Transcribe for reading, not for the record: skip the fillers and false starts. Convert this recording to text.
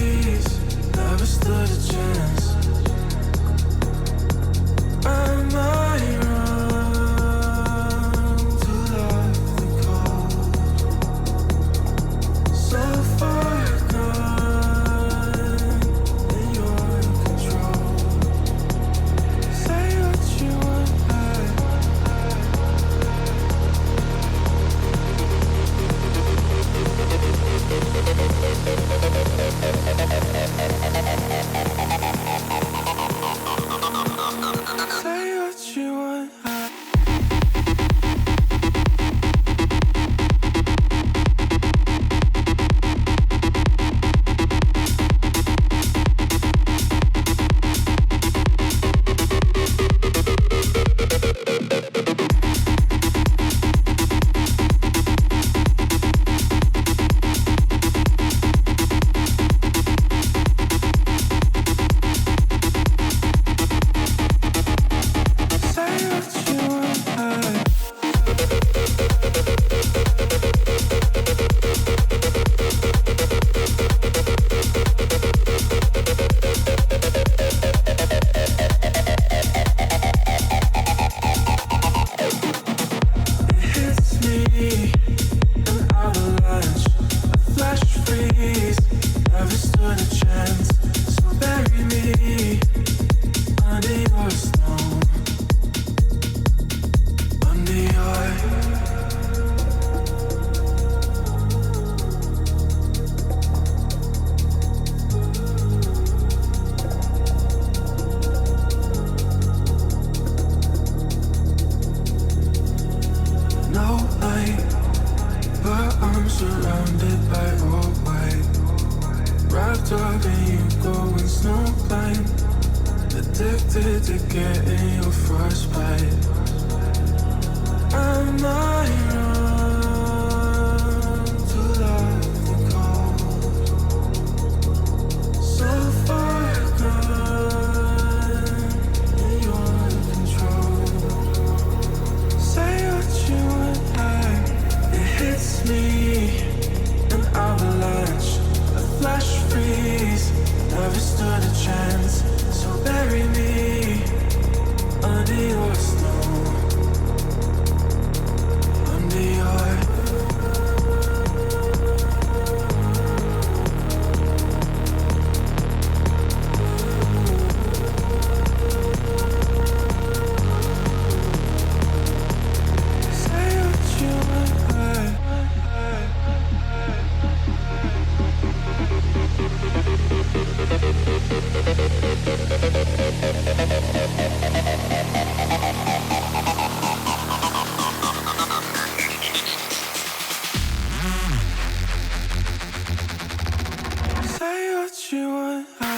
freeze, never stood a chance. Am I wrong to love the cold? So far gone in your control. Say what you want, say what you want. An avalanche, a flash freeze, never stood a chance. So bury me under your stone, under your. No light, but I'm surrounded by all white. Wrapped up in you, going snowblind. Addicted to getting your first bite. Am I wrong to love the cold? So far gone in your control. Say what you want, it hits me. An avalanche, a flash freeze, never stood a chance. So bury me under your snow, under your. Say what you want. Say what you want.